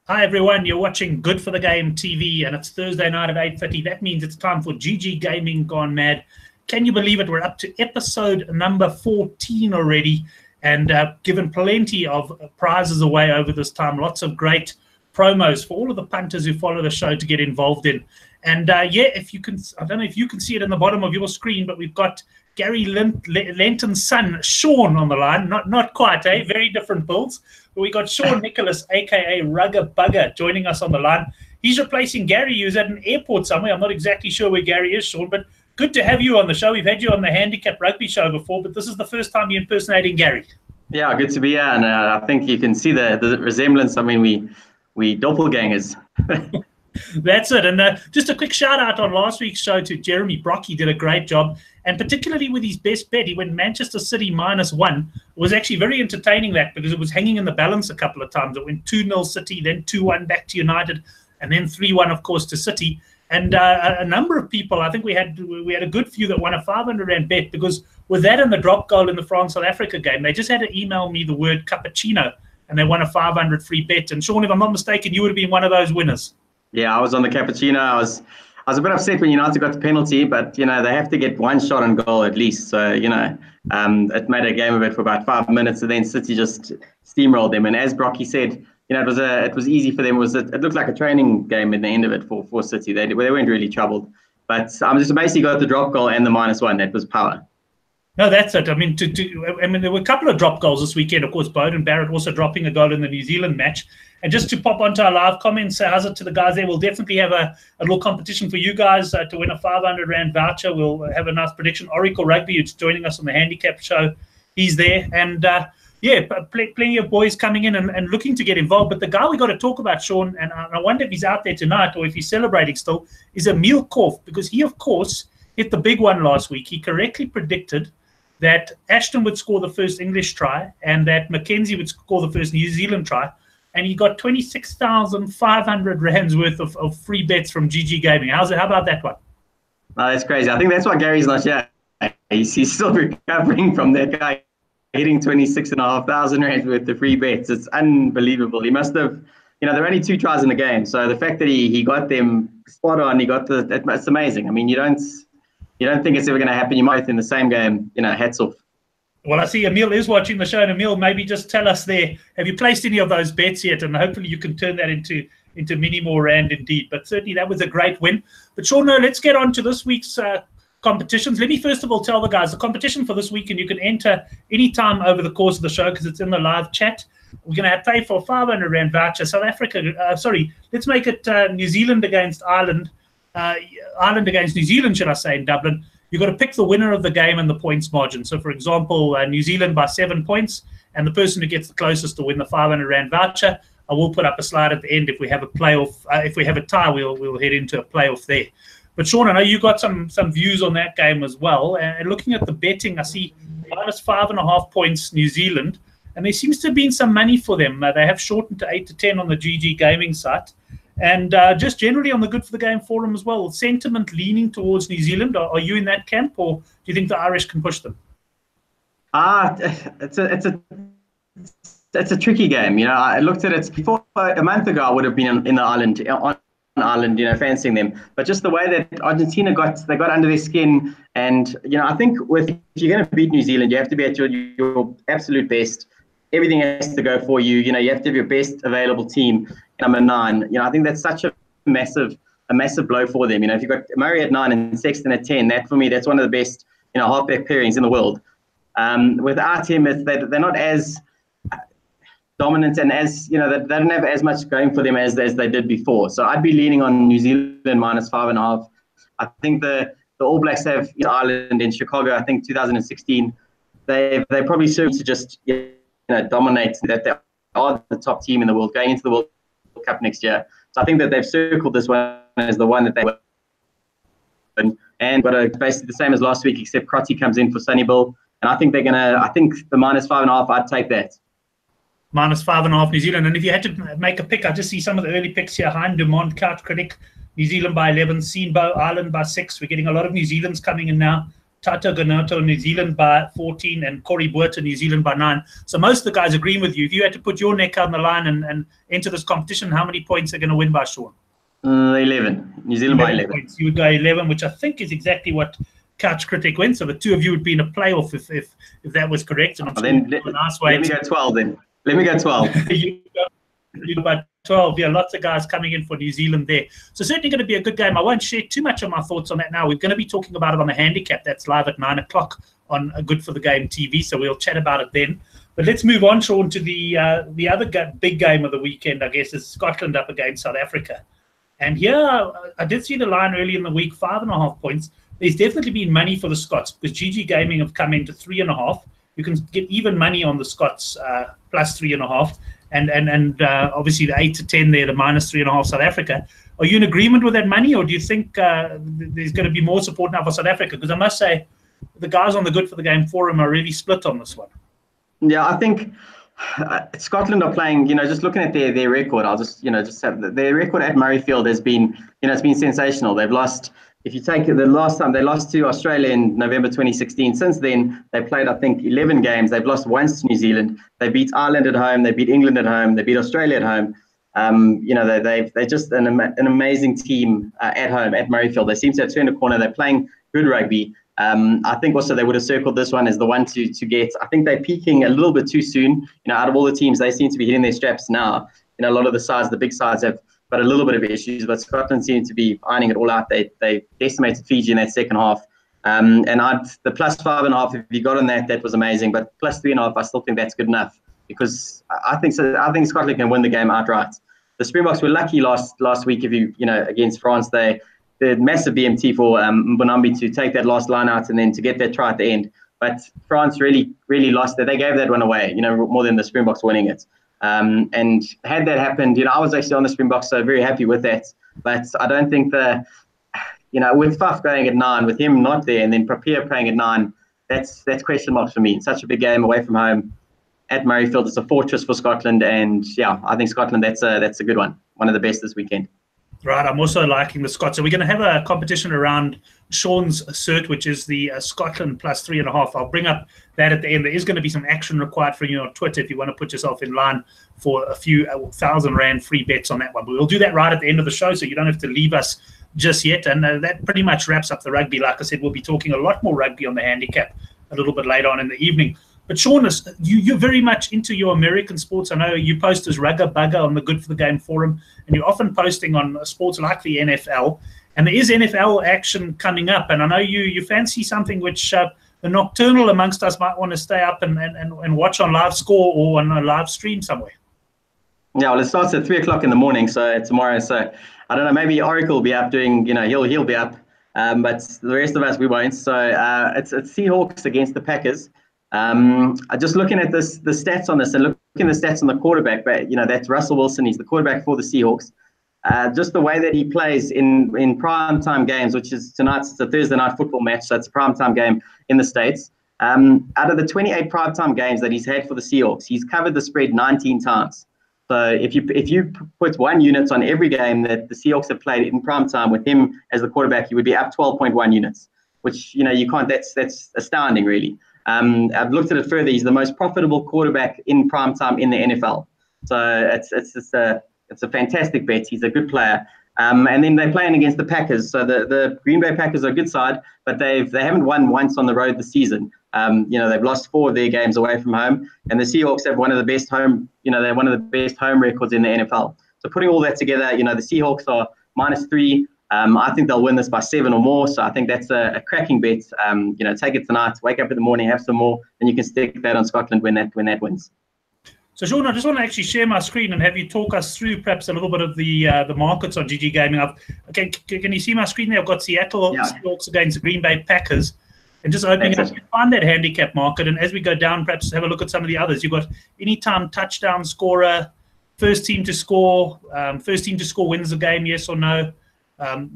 Hi everyone, you're watching Good for the Game TV and it's Thursday night at 8:30. That means it's time for GGGaming Gone Mad. Can you believe it? We're up to episode number 14 already and given plenty of prizes away over this time. Lots of great promos for all of the punters who follow the show to get involved in. And yeah, if you can, I don't know if you can see it in the bottom of your screen, but we've got Gary Lentin's son, Sean, on the line. Not quite, eh? Very different builds. But we got Sean Nicholas, a.k.a. Rugger Bugger, joining us on the line. He's replacing Gary, who's at an airport somewhere. I'm not exactly sure where Gary is, Sean, but good to have you on the show. We've had you on the Handicap Rugby show before, but this is the first time you're impersonating Gary. Yeah, good to be here. And I think you can see the resemblance. I mean, we doppelgangers. That's it. And just a quick shout out on last week's show to Jeremy Brock. He did a great job. And particularly with his best bet, he went Manchester City -1. It was actually very entertaining, that, because it was hanging in the balance a couple of times. It went 2-0 City, then 2-1 back to United, and then 3-1, of course, to City. And a number of people, I think we had a good few that won a 500 Rand bet, because with that and the drop goal in the France-South Africa game, they just had to email me the word cappuccino, and they won a 500 free bet. And Sean, if I'm not mistaken, you would have been one of those winners. Yeah, I was on the cappuccino. I was a bit upset when United got the penalty, but they have to get one shot on goal at least. So it made a game of it for about 5 minutes, and then City just steamrolled them. And as Brocky said, it was easy for them. It looked like a training game at the end of it for City. They weren't really troubled. But I'm just basically got the drop goal and the -1. That was power. No, that's it. I mean, there were a couple of drop goals this weekend. Of course, Bowden Barrett also dropping a goal in the New Zealand match. And just to pop onto our live comments, how's it to the guys there? We'll definitely have a little competition for you guys to win a 500 Rand voucher. We'll have a nice prediction. Oracle Rugby, who's joining us on the Handicap show, he's there. And yeah, plenty of boys coming in and looking to get involved. But the guy we got to talk about, Sean, and I wonder if he's out there tonight or if he's celebrating still, is Emil Korf, because he, of course, hit the big one last week. He correctly predicted that Ashton would score the first English try and that Mackenzie would score the first New Zealand try. And he got 26,500 Rands worth of free bets from GGGaming. How about that one? Oh, that's crazy. I think that's why Gary's not here. He's still recovering from that guy hitting 26,500 Rands worth of free bets. It's unbelievable. He must have, there are only 2 tries in the game. So the fact that he got them spot on, it's amazing. I mean, you don't think it's ever going to happen. You might in the same game, hats off. Well, I see Emil is watching the show. And Emil, maybe just tell us there, have you placed any of those bets yet? And hopefully you can turn that into many more Rand indeed. But certainly that was a great win. But Sean, let's get on to this week's competitions. Let me first of all tell the guys the competition for this week, and you can enter anytime over the course of the show because it's in the live chat. We're going to play for a 500 Rand voucher. South Africa, let's make it New Zealand against Ireland. Ireland against New Zealand, should I say, in Dublin. You've got to pick the winner of the game and the points margin. So, for example, New Zealand by 7 points, and the person who gets the closest to win the 500 Rand voucher, I will put up a slide at the end. If we have a playoff, if we have a tie, we'll head into a playoff there. But Sean, I know you got some views on that game as well. And looking at the betting, I see -5.5 points New Zealand, and there seems to have been some money for them. They have shortened to 8 to 10 on the GGGaming site. And just generally on the Good for the Game forum as well, sentiment leaning towards New Zealand. Are you in that camp, or do you think the Irish can push them? It's a tricky game. I looked at it before a month ago. I would have been in the Ireland, fancying them. But just the way that Argentina got under their skin, and I think if you're going to beat New Zealand, you have to be at your absolute best. Everything has to go for you. You have to have your best available team. Number 9, I think that's such a massive blow for them. If you've got Murray at 9 and Sexton at 10, that for me, that's one of the best, halfback pairings in the world. Without him, they're not as dominant and as, they don't have as much going for them as they did before. So I'd be leaning on New Zealand -5.5. I think the All Blacks have Ireland in Chicago, I think 2016. They probably served to just, dominate, that they are the top team in the world going into the World Cup next year. So I think that they've circled this one as the one that they win. And but basically the same as last week, except Crotty comes in for Sonny Bill. And I think the -5.5, I'd take that. -5.5 New Zealand. And if you had to make a pick, I just see some of the early picks here. Hein Dumont, Couch Critic, New Zealand by 11, Seenbo, Ireland by 6. We're getting a lot of New Zealand's coming in now. Tato Ganato, New Zealand by 14, and Corey Buerta, New Zealand by 9. So most of the guys agreeing with you. If you had to put your neck on the line and enter this competition, how many points are going to win by Sean? 11. New Zealand 11 by 11. Points. You would go 11, which I think is exactly what Couch Critic went. So the two of you would be in a playoff if that was correct. And let me go 12 then. Let me go 12. you by 12. Yeah, lots of guys coming in for New Zealand there. So certainly going to be a good game. I won't share too much of my thoughts on that now. We're going to be talking about it on the handicap. That's live at 9 o'clock on Good for the Game TV. So we'll chat about it then. But let's move on, Sean, to the other big game of the weekend, I guess, is Scotland up against South Africa. And here, I did see the line early in the week, 5.5 points. There's definitely been money for the Scots because GGGaming have come into 3.5. You can get even money on the Scots plus 3.5. And obviously the 8 to 10 there, the minus 3.5 South Africa. Are you in agreement with that money, or do you think there's going to be more support now for South Africa? Because I must say, the guys on the Good for the Game forum are really split on this one. Yeah, I think Scotland are playing, just looking at their record, I'll just have their record at Murrayfield has been, it's been sensational. They've lost, if you take the last time they lost to Australia in November 2016, since then they played, I think, 11 games. They've lost once to New Zealand. They beat Ireland at home. They beat England at home. They beat Australia at home. They're just an amazing team at home at Murrayfield. They seem to have turned a corner. They're playing good rugby. I think also they would have circled this one as the one to get. I think they're peaking a little bit too soon. Out of all the teams, they seem to be hitting their straps now. A lot of the big sides have got a little bit of issues, but Scotland seem to be ironing it all out. They decimated Fiji in that second half. The plus 5.5, if you got on that was amazing. But plus 3.5, I still think that's good enough because I think Scotland can win the game outright. The Springboks were lucky last week. Against France, they did massive BMT for Mbonambi to take that last line out and then to get that try at the end. But France really lost it. They gave that one away, more than the Springboks winning it. And had that happened, I was actually on the Springboks, so very happy with that. But I don't think with Faf going at 9, with him not there, and then Papier playing at 9, that's question marks for me. It's such a big game away from home at Murrayfield. It's a fortress for Scotland, and yeah, I think Scotland, that's a good one of the best this weekend. Right, I'm also liking the Scots. So we're going to have a competition around Sean's cert, which is the Scotland plus 3.5. I'll bring up that at the end. There is going to be some action required from you on Twitter if you want to put yourself in line for a few £1,000 free bets on that one. But we'll do that right at the end of the show, so you don't have to leave us just yet. And that pretty much wraps up the rugby. Like I said, we'll be talking a lot more rugby on the handicap a little bit later on in the evening. But Sean, you're very much into your American sports. I know you post as Rugger Bugger on the Good for the Game forum, and you're often posting on sports like the NFL. And there is NFL action coming up, and I know you fancy something which the nocturnal amongst us might want to stay up and watch on live score or on a live stream somewhere. Yeah, well, it starts at 3 o'clock in the morning, so tomorrow. So I don't know, maybe Oracle will be up doing, he'll be up, but the rest of us, we won't. So it's Seahawks against the Packers. Just looking at the stats on this and looking at the stats on the quarterback, but that's Russell Wilson. He's the quarterback for the Seahawks. Just the way that he plays in prime time games, which is tonight, it's a Thursday night football match, so it's a prime time game in the States. Out of the 28 prime time games that he's had for the Seahawks, he's covered the spread 19 times. So if you put 1 unit on every game that the Seahawks have played in prime time with him as the quarterback, you would be up 12.1 units, which you can't. That's astounding, really. I've looked at it further. He's the most profitable quarterback in prime time in the NFL. So it's a fantastic bet. He's a good player. And then they're playing against the Packers. So the Green Bay Packers are a good side, but they haven't won once on the road this season. They've lost 4 of their games away from home, and the Seahawks have one of the best home. They're one of the best home records in the NFL. So putting all that together, the Seahawks are -3. I think they'll win this by 7 or more. So I think that's a cracking bet. Take it tonight, wake up in the morning, have some more, and you can stick that on Scotland when that wins. So Sean, I just want to actually share my screen and have you talk us through perhaps a little bit of the markets on GGGaming. Can you see my screen there? I've got Seattle Seahawks against the Green Bay Packers. And just opening up, find that handicap market. And as we go down, perhaps have a look at some of the others. You've got anytime touchdown scorer, first team to score wins the game, yes or no.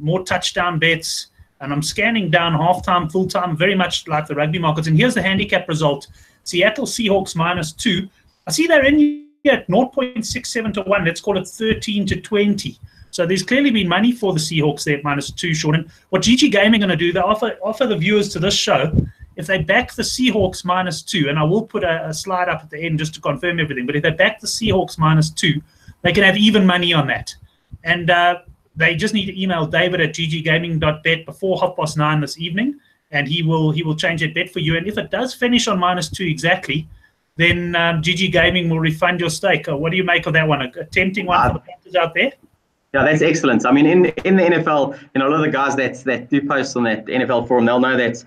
More touchdown bets. And I'm scanning down halftime, full-time, very much like the rugby markets. And here's the handicap result. Seattle Seahawks -2. I see they're in here at 0.67 to 1. Let's call it 13 to 20. So there's clearly been money for the Seahawks there at -2, Sean. And what GGGaming going to do, they offer the viewers to this show, if they back the Seahawks -2, and I will put a slide up at the end just to confirm everything, but if they back the Seahawks -2, they can have even money on that. And they just need to email David at gggaming.bet before 9:30 this evening, and he will change that bet for you. And if it does finish on -2 exactly, then GGGaming will refund your stake. What do you make of that one? A tempting one for the Panthers out there? Yeah, that's excellent. I mean, in the NFL, a lot of the guys that do post on that NFL forum, they'll know that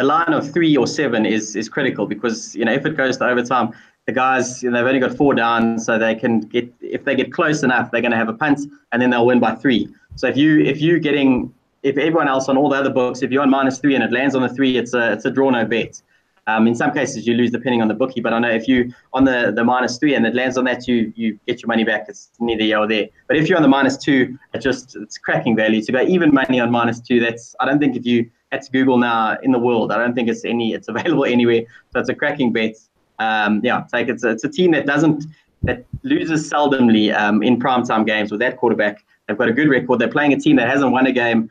a line of 3 or 7 is critical, because if it goes to overtime, the guys they've only got 4 down, so they can get, if they get close enough, they're going to have a punt, and then they'll win by 3. So if everyone else on all the other books, if you're on -3 and it lands on the 3, it's a draw no bet. In some cases, you lose depending on the bookie, but I know if you on the -3 and it lands on that, you get your money back. It's neither here or there. But if you're on the -2, it's cracking value. To go even money on -2, I don't think, if you had to Google now in the world, I don't think it's available anywhere. So it's a cracking bet. It's a team that loses seldomly in primetime games with that quarterback. They've got a good record. They're playing a team that hasn't won a game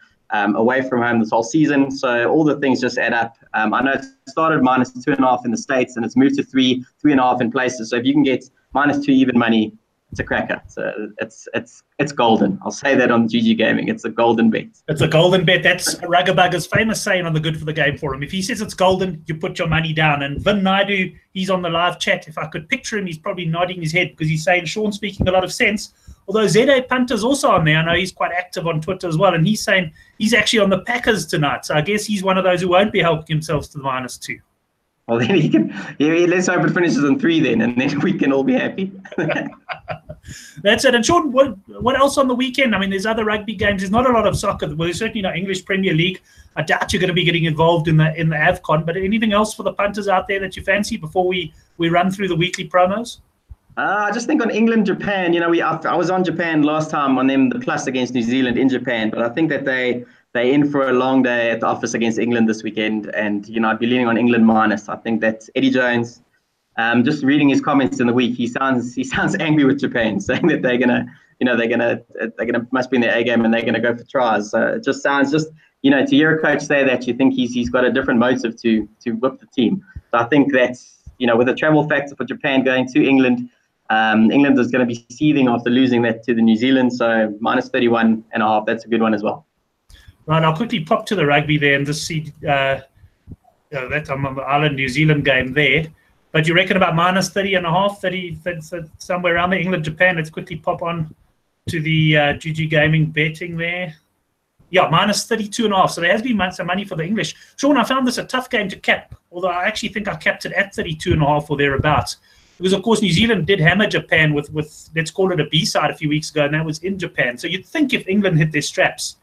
away from home this whole season. So all the things just add up. I know it started -2.5 in the States, and it's moved to 3.5 in places. So if you can get -2 even money, it's a cracker. So it's golden. I'll say that on GGGaming. It's a golden bet. It's a golden bet. That's Ruggabugger's famous saying on the Good for the Game forum. If he says it's golden, you put your money down. And Vin Naidu, he's on the live chat. If I could picture him, he's probably nodding his head, because he's saying Sean's speaking a lot of sense. Although ZA Punter's also on there. I know he's quite active on Twitter as well. And he's saying he's actually on the Packers tonight. So I guess he's one of those who won't be helping himself to the -2. Well, then he can. Yeah, let's hope it finishes on 3 then, and then we can all be happy. That's it. And Sean, what else on the weekend? I mean, there's other rugby games. There's not a lot of soccer. Well, there's certainly no English Premier League. I doubt you're going to be getting involved in the AFCON. But anything else for the punters out there that you fancy before we run through the weekly promos? I just think on England, Japan. I was on Japan last time on them, the plus against New Zealand in Japan. But I think that they're in for a long day at the office against England this weekend. And I'd be leaning on England minus. I think that Eddie Jones. Just reading his comments in the week, he sounds angry with Japan, saying that they're gonna must be in their A game and they're gonna go for tries. So it just sounds to hear a coach say that, you think he's got a different motive to whip the team. So I think that's with the travel factor for Japan going to England, England is going to be seething after losing that to the New Zealand. So -31.5, that's a good one as well. Right, I'll quickly pop to the rugby there and just see that I'm on the Ireland New Zealand game there. But you reckon about -30.5, 30, somewhere around there, England, Japan. Let's quickly pop on to the GGGaming betting there. Yeah, -32.5. So there has been some money for the English. Sean, I found this a tough game to cap, although I actually think I capped it at 32.5 or thereabouts. Because, of course, New Zealand did hammer Japan with let's call it a B-side a few weeks ago, and that was in Japan. So you'd think if England hit their straps,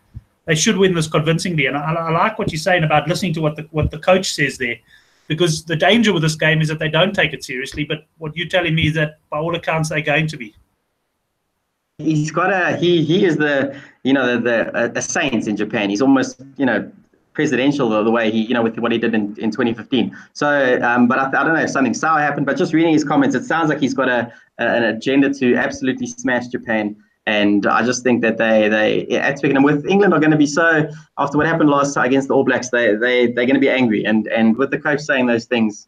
they should win this convincingly. And I like what you're saying about listening to what the coach says there. Because the danger with this game is that they don't take it seriously. But what you're telling me is that, by all accounts, they're going to be. He's got he is the a saint in Japan. He's almost presidential the way he with what he did in 2015. So but I don't know if something sour happened. But just reading his comments, it sounds like he's got an agenda to absolutely smash Japan. And I just think that they at Twickenham with England are going to be so, after what happened last time against the All Blacks, they're going to be angry. And with the coach saying those things,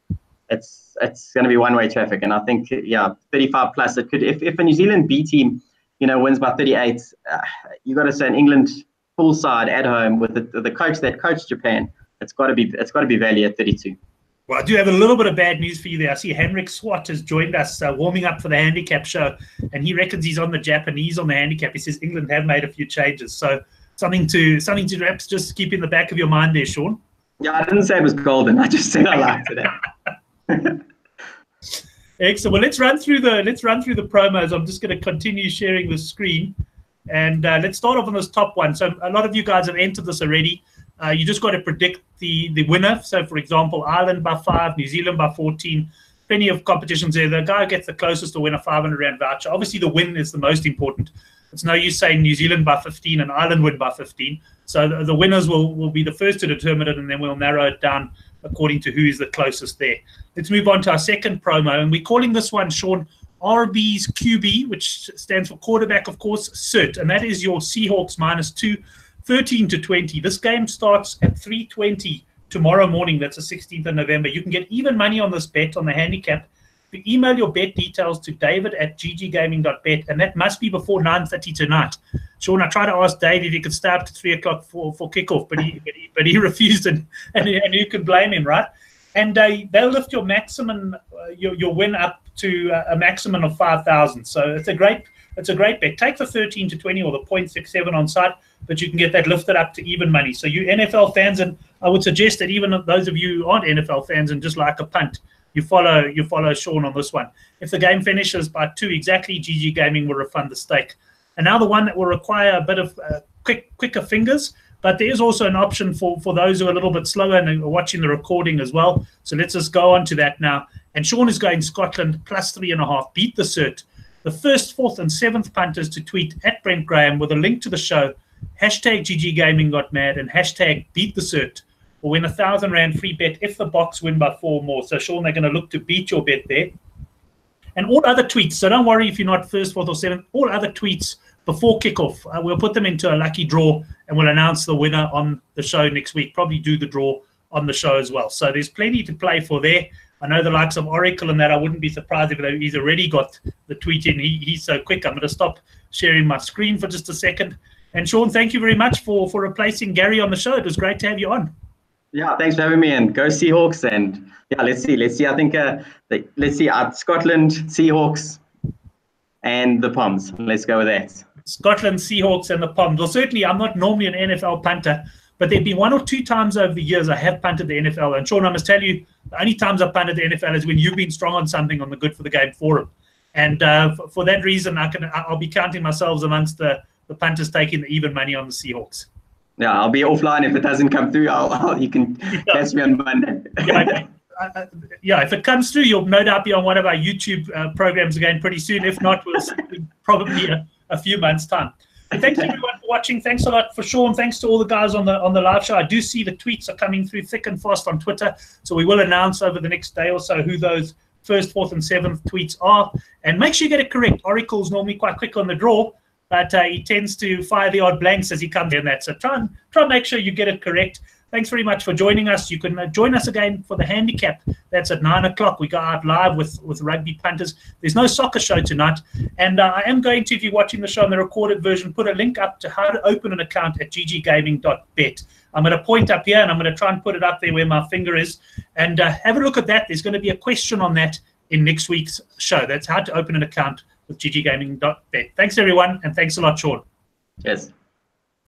it's going to be one-way traffic. And I think 35 plus. It could, if a New Zealand B team wins by 38, you got to say an England full side at home with the coach that coached Japan, it's got to be value at 32. Well, I do have a little bit of bad news for you there. I see Henrik Swart has joined us warming up for the handicap show, and he reckons he's on the Japanese on the handicap. He says England have made a few changes. So something to perhaps just keep in the back of your mind there, Sean. Yeah, I didn't say it was golden. I just said I liked it. Excellent. Well, let's run through the promos. I'm just going to continue sharing the screen, and let's start off on this top one. So a lot of you guys have entered this already. You just got to predict the winner. So, for example, Ireland by 5, New Zealand by 14. Plenty of competitions there. The guy who gets the closest to win a 500 Rand voucher. Obviously, the win is the most important. It's no use saying New Zealand by 15 and Ireland win by 15. So the winners will be the first to determine it, and then we'll narrow it down according to who is the closest there. Let's move on to our second promo, and we're calling this one, Sean, RB's QB, which stands for quarterback, of course, cert, and that is your Seahawks -2, 13-20. This game starts at 3:20 tomorrow morning. That's the 16th of November. You can get even money on this bet on the handicap. You email your bet details to david@gggaming.bet, and that must be before 9:30 tonight. Sean, I tried to ask Dave if he could start at 3 o'clock for kickoff, but he refused, and you can blame him, right? And they'll lift your maximum, your win up to a maximum of 5,000. So it's a great bet. Take the 13-20 or the 0.67 on site, but you can get that lifted up to even money. So you NFL fans, and I would suggest that even those of you who aren't NFL fans and just like a punt, you follow Sean on this one. If the game finishes by 2 exactly, GG Gaming will refund the stake. And now the one that will require a bit of quicker fingers, but there is also an option for those who are a little bit slower and are watching the recording as well. So let's just go on to that now. And Sean is going Scotland +3.5. Beat the cert. The first, fourth, and seventh punters to tweet at Brent Graham with a link to the show, #GGGaming.mad and #beat-the-cert, will win R1,000 free bet if the box win by 4 or more. So Sean, they're going to look to beat your bet there. And all other tweets, so don't worry if you're not first, fourth, or seventh, all other tweets before kickoff, we'll put them into a lucky draw and we'll announce the winner on the show next week, probably do the draw on the show as well. So there's plenty to play for there. I know the likes of Oracle and that, I wouldn't be surprised if he's already got the tweet in. He's so quick. I'm going to stop sharing my screen for just a second. And Sean, thank you very much for replacing Gary on the show. It was great to have you on. Yeah, thanks for having me, and go Seahawks. And yeah, let's see. I think let's see Scotland, Seahawks, and the Poms. Let's go with that. Scotland, Seahawks, and the Poms. Well, certainly, I'm not normally an NFL punter, but there've been 1 or 2 times over the years I have punted the NFL. And Sean, I must tell you, the only times I've punted the NFL is when you've been strong on something on the Good for the Game forum. And for that reason, I'll be counting myself amongst the punters taking the even money on the Seahawks. Yeah, I'll be offline if it doesn't come through. You can catch me on Monday. Yeah, if it comes through, you'll no doubt be on one of our YouTube programs again pretty soon. If not, we'll see probably a few months' time. Thanks everyone for watching. Thanks a lot for Sean. Thanks to all the guys on the live show. I do see the tweets are coming through thick and fast on Twitter, so we will announce over the next day or so who those first, fourth, and seventh tweets are. And make sure you get it correct. Oracle's normally quite quick on the draw, but he tends to fire the odd blanks as he comes in that. So try and make sure you get it correct. Thanks very much for joining us. You can join us again for the handicap. That's at 9 o'clock. We go out live with rugby punters. There's no soccer show tonight. And I am going to, if you're watching the show on the recorded version, put a link up to how to open an account at gggaming.bet. I'm going to point up here, and I'm going to try and put it up there where my finger is. And have a look at that. There's going to be a question on that in next week's show. That's how to open an account with gggaming.bet. Thanks, everyone, and thanks a lot, Sean. Cheers.